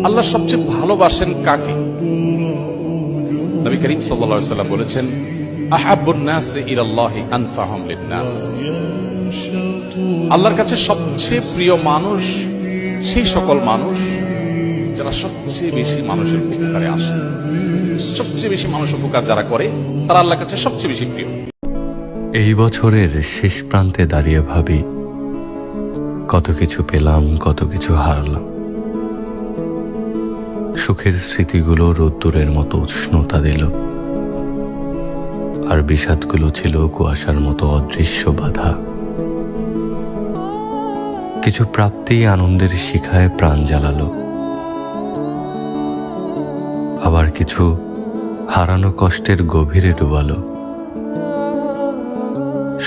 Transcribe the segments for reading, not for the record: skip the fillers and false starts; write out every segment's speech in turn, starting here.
আল্লাহ সবচেয়ে ভালোবাসেন কাকে? নবী করিম সাল্লাল্লাহু আলাইহি ওয়াসাল্লাম বলেছেন, আহাব্বুন নাস ইলাল্লাহি আনফাহুম লিন-নাস। আল্লাহর কাছে সবচেয়ে প্রিয় মানুষ সেই সকল মানুষ যারা সবচেয়ে বেশি মানুষের উপকারে আসে। সবচেয়ে বেশি মানুষ উপকার যারা করে তারা আল্লাহর কাছে সবচেয়ে বেশি প্রিয়। এই বছরের শেষ প্রান্তে দাঁড়িয়ে ভাবি, কত কিছু পেলাম, কত কিছু হারালাম। সুখের স্মৃতিগুলো রোদ্দুরের মতো উষ্ণতা দিল, আর বিষাদগুলো ছিল কুয়াশার মতো অদৃশ্য বাধা। কিছু প্রাপ্তি আনন্দের শিখায় প্রাণ জ্বালালো, আবার কিছু হারানো কষ্টের গভীরে ডুবালো।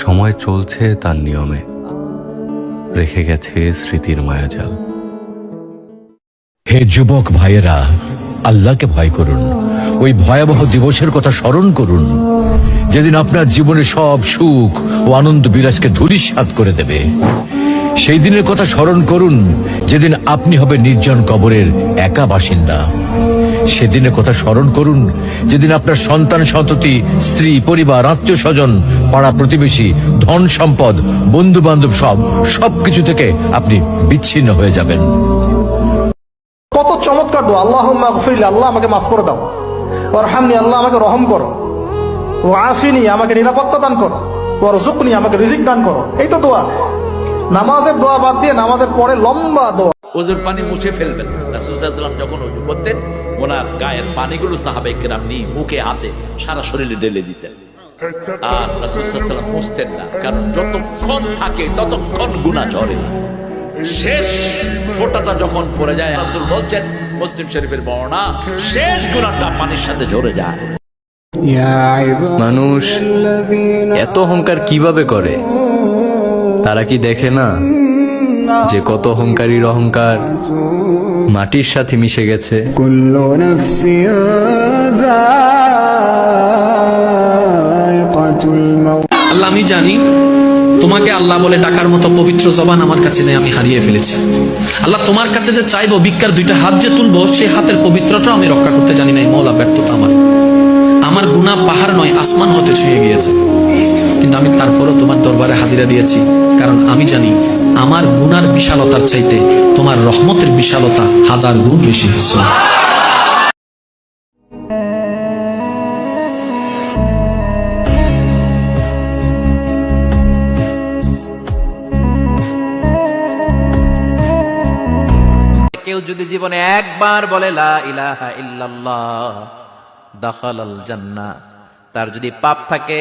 সময় চলছে তার নিয়মে, রেখে গেছে স্মৃতির মায়াজাল। হে যুবক ভাইয়েরা, আল্লাহকে ভয় করুন। ওই ভয়াবহ দিবসের কথা স্মরণ করুন যেদিন আপনার জীবনে সব সুখ ও আনন্দ বিলাসকে ধূলিসাৎ করে দেবে। সেই দিনের কথা স্মরণ করুন যেদিন আপনি হবে নির্জন কবরের একা বাসিন্দা। সেদিনের কথা স্মরণ করুন যেদিন আপনার সন্তান সন্ততি, স্ত্রী, পরিবার, আত্মীয় স্বজন, পাড়া প্রতিবেশী, ধন সম্পদ, বন্ধু বান্ধব সবকিছু থেকে আপনি বিচ্ছিন্ন হয়ে যাবেন। কত চমৎকার দোয়া, আল্লাহুম্মা গফিরলি, আল্লাহ আমাকে মাফ করে দাও, ওয়ারহামনি, আল্লাহ আমাকে রহম করো, ওয়াআফিনি, আমাকে নিরাপত্তা দান করো, ওয়ারযুকনি, আমাকে রিজিক দান করো। এই তো দোয়া। নামাজের দোয়া বাদ দিয়ে নামাজের পরে লম্বা দোয়া। ওজুর পানি মুছে ফেলবেন। রাসূল সাল্লাল্লাহু আলাইহি ওয়াসাল্লাম যখন ওযু করতেন, ওনার গায়ের পানিগুলো সাহাবায়ে কেরাম নিয়ে মুখে, হাতে, সারা শরীরে ঢেলে দিতেন। আর রাসূল সাল্লাল্লাহু আলাইহি ওয়াসাল্লাম মুছতেন না, কারণ যতক্ষণ থাকে ততক্ষণ গুনাহ ঝরে না। শেষ ফোঁটাটা যখন পড়ে যায়, রাসূল বলছেন, মুসলিম শরীফের বর্ণনা, শেষ গুনাহটা পানির সাথে ঝরে যায়। মানুষ এত অহংকার কিভাবে করে? তারা কি দেখে না যে কত অহংকারীর অহংকার মাটির সাথে মিশে গেছে? আল্লাহ, আমি জানি তোমাকে আল্লাহ বলে ডাকার মতো পবিত্র জবান আমার কাছে নেই, আমি হারিয়ে ফেলেছি। আল্লাহ, তোমার কাছে যে চাইবো, ভিক্ষার দুইটা হাত যে তুলবো, সেই হাতের পবিত্রতাও আমি রক্ষা করতে জানি নাই। মওলা, ব্যর্থতা আমার গুনাহ পাহাড় নয়, আসমান হতে ছুঁয়ে গিয়েছে, কিন্তু আমি তারপরও তোমার দরবারে হাজিরা দিয়েছি, কারণ আমি জানি আমার গুনার বিশালতার চাইতে তোমার রহমতের বিশালতা হাজার গুণ বেশি। কেউ যদি জীবনে একবার বলে লা ইলাহা ইল্লাল্লাহ দাখালাল জান্নাহ, তার যদি পাপ থাকে,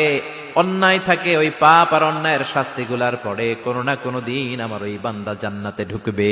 অন্যায় থাকে, ওই পাপ আর অন্যায়ের শাস্তিগুলার পরে কোনো না কোনো দিন আমার ওই বান্দা জান্নাতে ঢুকবে।